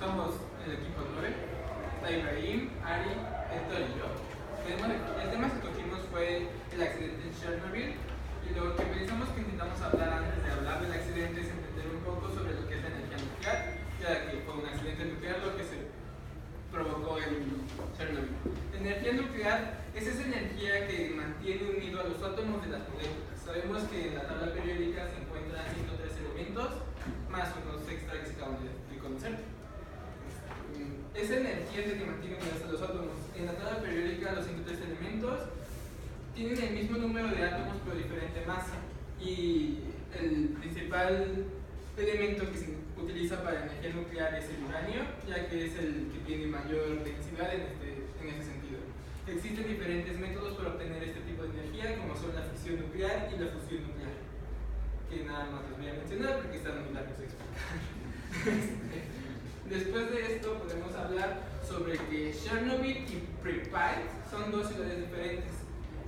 Somos el equipo 9, está Ibrahim, Ari, Héctor y yo. El tema que escogimos fue el accidente en Chernobyl, y lo que pensamos que intentamos hablar antes de hablar del accidente es entender un poco sobre lo que es la energía nuclear, ya que fue un accidente nuclear lo que se provocó en Chernobyl. La energía nuclear es esa energía que mantiene unido a los átomos de las moléculas. Sabemos que en la tabla periódica se encuentran 103 elementos, más unos extra que se acaban de conocer. Esa energía es la que mantiene unidos a los átomos. En la tabla periódica los 103 elementos tienen el mismo número de átomos pero diferente masa, y el principal elemento que se utiliza para energía nuclear es el uranio, ya que es el que tiene mayor densidad en ese sentido. Existen diferentes métodos para obtener este tipo de energía, como son la fisión nuclear y la fusión nuclear, que nada más les voy a mencionar porque están muy largos de explicar. Después de esto podemos hablar sobre que Chernobyl y Pripyat son dos ciudades diferentes.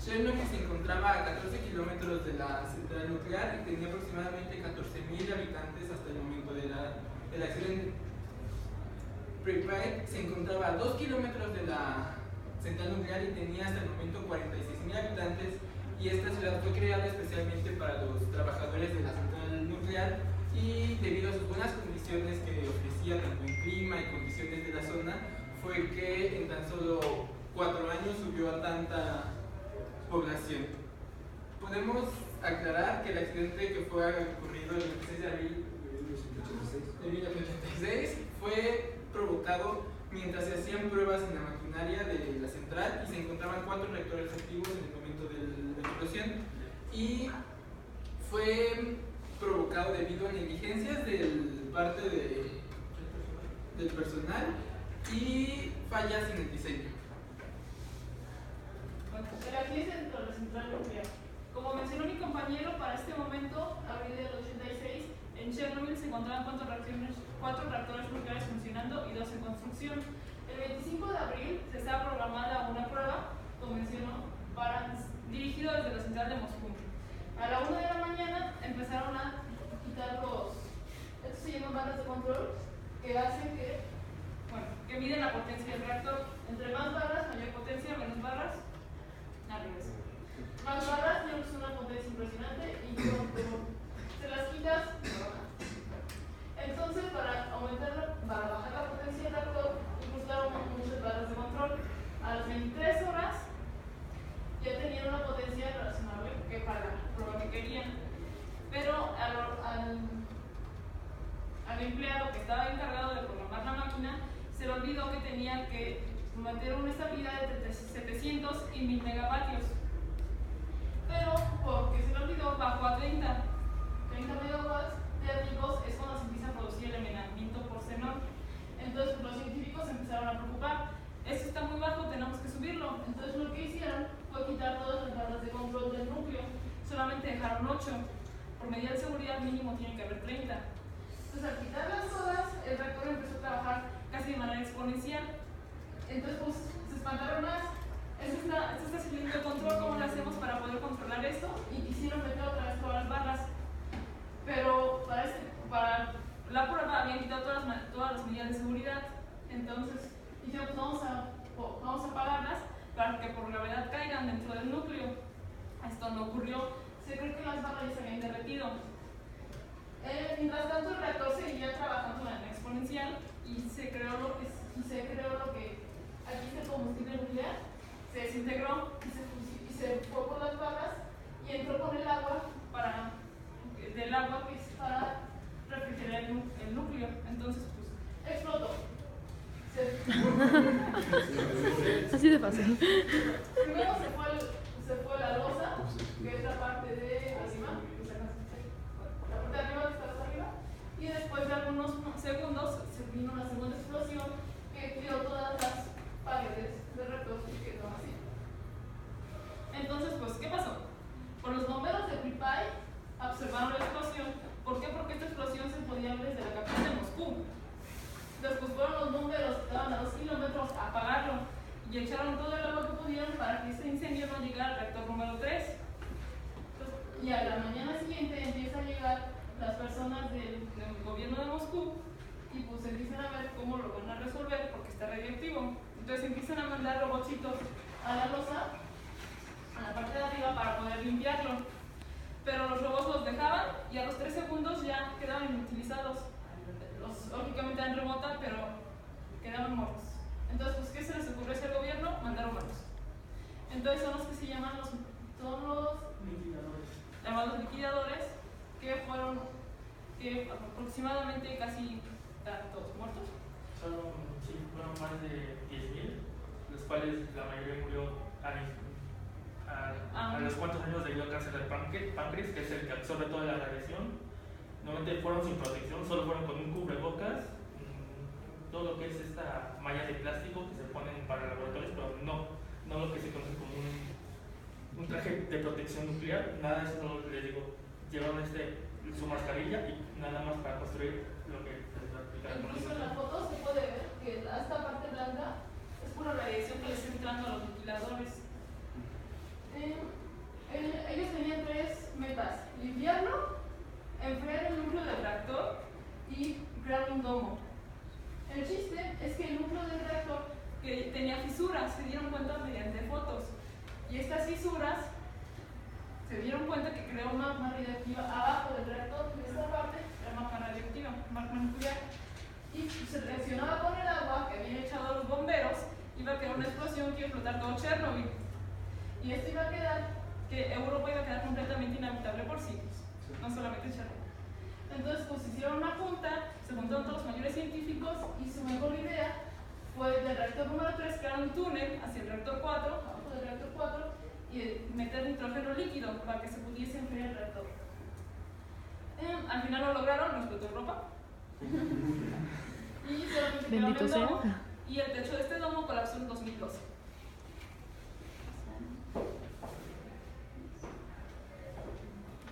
Chernobyl se encontraba a 14 kilómetros de la central nuclear y tenía aproximadamente 14.000 habitantes hasta el momento del accidente. Pripyat se encontraba a 2 kilómetros de la central nuclear y tenía hasta el momento 46.000 habitantes, y esta ciudad fue creada especialmente para los trabajadores de la central nuclear, y debido a sus buenas condiciones que ofrecía tanto en clima y condiciones de la zona, fue que en tan solo 4 años subió a tanta población. Podemos aclarar que el accidente que fue ocurrido el 26 de abril de 1986 fue provocado mientras se hacían pruebas en la maquinaria de la central y se encontraban 4 reactores activos en el momento de la explosión, y fue provocado debido a negligencias del parte del personal y fallas en el diseño. El accidente dentro de la central nuclear. Como mencionó mi compañero, para este momento, abril del 86, en Chernobyl se encontraban 4 reactores nucleares funcionando y 2 en construcción. El 25 de abril se estaba programada una prueba, como mencionó, dirigida desde la central de Moscú. A la 1 de la mañana empezaron a quitar estos se llaman barras de control, que hacen que miden la potencia del reactor. Entre más barras, mayor potencia, menos barras, al revés. Más barras, tienes una potencia impresionante, y cuando se las quitas, entonces para bajar la potencia del reactor, incrustaron muchas barras de control. A las 23 horas ya tenían una potencia razonable para la prueba que querían, pero al empleado que estaba encargado de programar la máquina se le olvidó que tenía que mantener una estabilidad de 700 y 1000 megavatios, pero porque se le olvidó bajó a 30 megawatts térmicos. Es cuando se empieza a producir el envenenamiento por xenón. Entonces los científicos empezaron a preocupar: esto está muy bajo, tenemos que subirlo. Entonces lo que hicieron fue quitar todas las barras de control del núcleo, solamente dejaron 8. Por medida de seguridad mínimo tienen que haber 30. Entonces al quitarlas todas, el reactor empezó a trabajar casi de manera exponencial. Entonces pues se espantaron más. Esto está saliendo de control, ¿cómo lo hacemos para poder controlar esto? Y quisieron meter otra vez todas las barras, pero para la prueba habían quitado todas las medidas de seguridad. Entonces dijeron, pues vamos a apagarlas para que por gravedad caigan dentro del núcleo. Esto no ocurrió. Se cree que las barras ya se habían derretido. Mientras tanto, el reactor seguía trabajando de manera exponencial y se creó lo que aquí es el combustible nuclear. Se desintegró y se fue por las barras y entró con el agua del agua que es para refrigerar el núcleo. Entonces, pues, explotó. Así de fácil. Primero se fue la losa, que es la parte de arriba, la parte de arriba que está arriba, y después de algunos segundos se vino una segunda explosión que tiró todas las paredes del reactor y quedó así. Entonces, pues, ¿qué pasó? Por los bomberos de Pripyat observaron la explosión. ¿Por qué? Porque esta explosión se podía ver desde la capital de Moscú. Después fueron los bomberos que estaban a 2 kilómetros a apagarlo y echaron todo el agua que pudieron para que este incendio no llegara al reactor número 3. Y a la mañana siguiente empiezan a llegar las personas del gobierno de Moscú y pues empiezan a ver cómo lo van a resolver porque está radioactivo. Entonces empiezan a mandar robotcitos a la losa, a la parte de arriba, para poder limpiarlo. Pero los robots los dejaban y a los 3 segundos ya quedaban inutilizados. Lógicamente eran remota, pero quedaban muertos. Entonces, pues, ¿qué se les ocurrió hacer al gobierno? Mandar humanos. Entonces son los que se llaman los llamados liquidadores, que fueron aproximadamente casi todos muertos. Sí, fueron más de 10.000, los cuales la mayoría murió a los cuantos años debido a cáncer de páncreas, que es el que absorbe toda la radiación. Normalmente fueron sin protección, solo fueron con un cubrebocas, todo lo que es esta malla de plástico que se ponen para laboratorios, pero no lo que se conoce como un traje de protección nuclear, nada de eso, no les digo, llevaron su mascarilla y nada más para construir lo que les va a explicar. Incluso en la foto se puede ver que esta parte blanca es pura radiación que les está entrando a los ventiladores. Ellos tenían 3 metas: limpiarlo, enfriar el núcleo del reactor y crear un domo. El chiste es que el núcleo del reactor que tenía fisuras, se dieron cuenta mediante fotos, y estas fisuras se dieron cuenta que creó magma radioactiva abajo del reactor. En esta parte era magma radioactiva, magma nuclear, y se reaccionaba con el agua que habían echado los bomberos, iba a quedar una explosión que iba a explotar todo Chernobyl, y esto iba a quedar, que Europa iba a quedar completamente inhabitable por siglos, no solamente Chernobyl. Entonces, pues hicieron una junta, se juntaron todos los mayores científicos, y su mejor idea fue del reactor número 3 crear un túnel hacia el reactor 4, abajo del reactor 4, y meter nitrógeno líquido para que se pudiese enfriar el reactor. Al final lo lograron, no explotó Europa. Y solamente quedó Bendito el domo, sea. y el techo de este domo colapsó en 2012.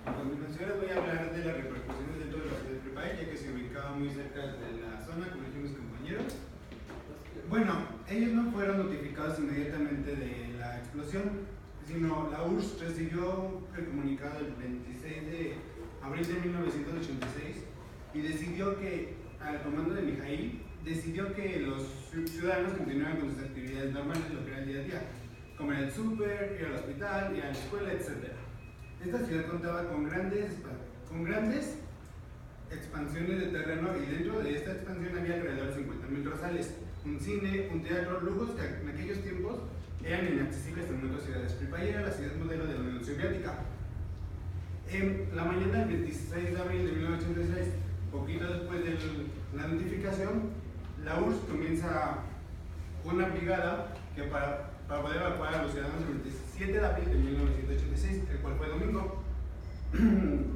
A continuación les voy a hablar de las repercusiones dentro de la ciudad de Pripyat, ya que se ubicaba muy cerca de la zona, como dijeron mis compañeros. Bueno, ellos no fueron notificados inmediatamente de la explosión, sino la URSS recibió el comunicado el 26 de abril de 1986 y decidió que, al comando de Mikhail, decidió que los ciudadanos continuaran con sus actividades normales, lo que era el día a día, como ir al súper, ir al hospital, ir a la escuela, etc. Esta ciudad contaba con grandes expansiones de terreno, y dentro de esta expansión había alrededor de 50.000 rosales, un cine, un teatro, lujos que en aquellos tiempos eran inaccesibles en otras ciudades. Pripyat era la ciudad modelo de la Unión Soviética. En la mañana del 26 de abril de 1986, poquito después de la notificación, la URSS comienza una brigada que para poder evacuar a los ciudadanos el 27 de abril de 1986, el cual fue domingo.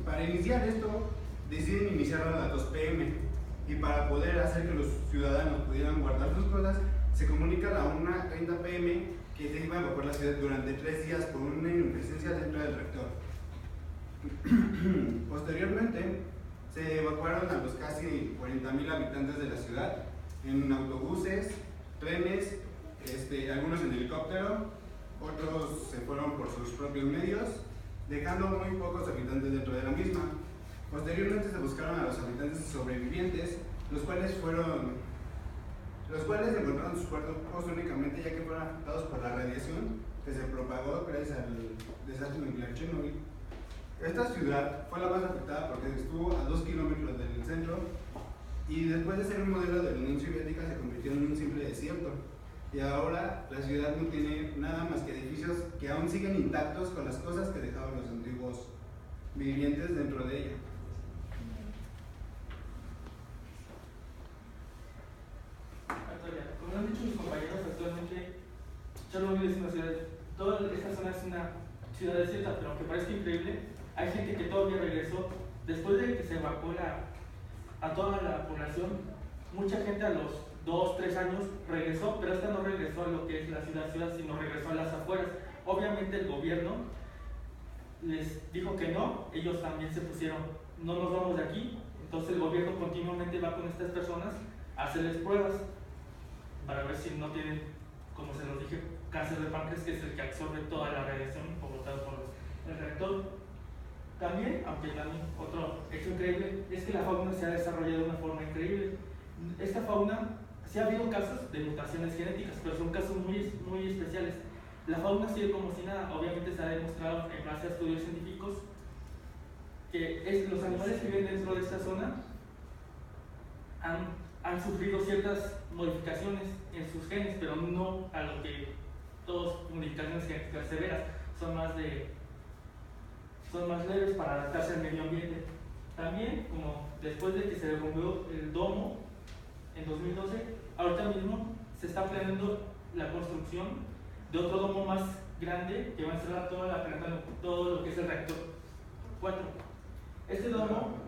Para iniciar esto, deciden iniciar a las 2 p.m. y para poder hacer que los ciudadanos pudieran guardar sus cosas, se comunica a la 1:30 p.m. que se iba a evacuar la ciudad durante 3 días por una presencia dentro del reactor. Posteriormente, se evacuaron a los casi 40.000 habitantes de la ciudad en autobuses, trenes, algunos en helicóptero, otros se fueron por sus propios medios, dejando muy pocos habitantes dentro de la misma. Posteriormente se buscaron a los habitantes sobrevivientes, los cuales encontraron sus cuerpos únicamente ya que fueron afectados por la radiación que se propagó gracias al desastre nuclear Chernobyl. Esta ciudad fue la más afectada porque estuvo a 2 kilómetros del centro, y después de ser un modelo de la Unión Soviética se convirtió en un simple desierto, y ahora la ciudad no tiene nada más que edificios que aún siguen intactos con las cosas que dejaban los antiguos vivientes dentro de ella. Como han dicho mis compañeros, actualmente Chernobyl es una ciudad, toda esta zona es una ciudad desierta, pero aunque parezca increíble, hay gente que todavía regresó. Después de que se evacuó a toda la población, mucha gente a los 2-3 años regresó, pero esta no regresó a lo que es la ciudad, sino regresó a las afueras. Obviamente el gobierno les dijo que no, ellos también se pusieron, no nos vamos de aquí. Entonces el gobierno continuamente va con estas personas a hacerles pruebas para ver si no tienen, como se nos dije, cáncer de páncreas, que es el que absorbe toda la radiación provocada por el reactor. También, aunque también otro hecho increíble, es que la fauna se ha desarrollado de una forma increíble. esta fauna, sí ha habido casos de mutaciones genéticas, pero son casos muy especiales. La fauna sigue como si nada. Obviamente se ha demostrado en base a estudios científicos que los animales que viven dentro de esta zona han sufrido ciertas modificaciones en sus genes, pero no a lo que todas modificaciones genéticas severas, son más leves para adaptarse al medio ambiente. También, como después de que se derrumbó el domo en 2012, ahorita mismo se está planeando la construcción de otro domo más grande que va a encerrar todo lo que es el reactor 4. Este domo,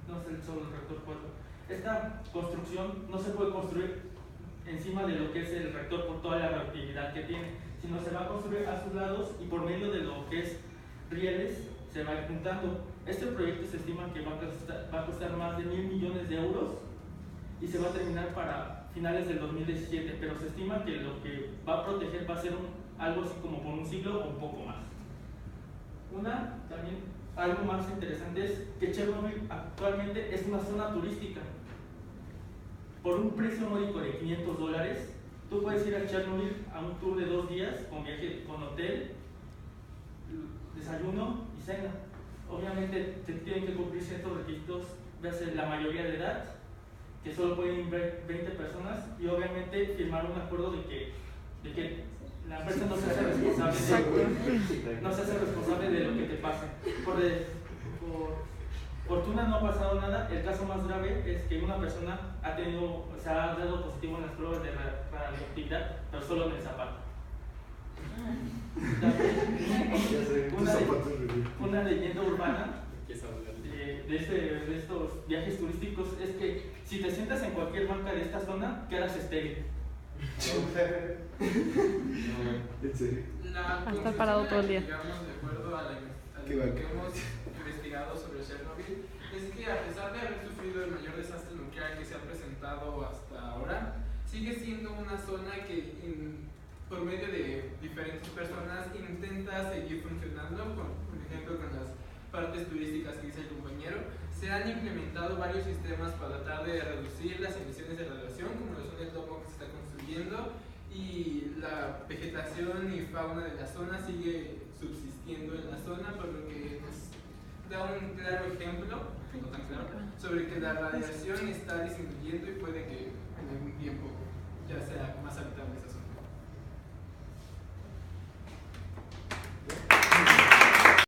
no es solo el reactor 4, esta construcción no se puede construir encima de lo que es el reactor por toda la reactividad que tiene, sino se va a construir a sus lados y por medio de lo que es rieles se va a ir juntando. Este proyecto se estima que va a costar más de 1.000 millones de euros y se va a terminar para finales del 2017, pero se estima que lo que va a proteger va a ser algo así como por un siglo o un poco más. Algo más interesante es que Chernobyl actualmente es una zona turística. Por un precio módico de $500, tú puedes ir a Chernobyl a un tour de 2 días con viaje, con hotel, desayuno y cena. Obviamente te tienen que cumplir ciertos requisitos, veas la mayoría de edad, que solo pueden ir 20 personas, y obviamente firmar un acuerdo de que la empresa no se hace responsable de lo que te pase. Por fortuna no ha pasado nada. El caso más grave es que una persona se ha dado positivo en las pruebas de radioactividad, pero solo en el zapato. Una leyenda urbana de estos viajes turísticos es que si te sientas en cualquier banca de esta zona, quedas estéril. A estar parado todo el día. Digamos, de acuerdo a lo que hemos investigado sobre Chernobyl, es que a pesar de haber sufrido el mayor desastre nuclear que se ha presentado hasta ahora, sigue siendo una zona que por medio de diferentes personas intenta seguir funcionando, por ejemplo con las partes turísticas que dice el compañero. Se han implementado varios sistemas para tratar de reducir las emisiones de radiación, como lo son el domo que se está construyendo, y la vegetación y fauna de la zona sigue subsistiendo en la zona, por lo que nos da un claro ejemplo, no tan claro, sobre que la radiación está disminuyendo y puede que en algún tiempo ya sea más habitable esa zona.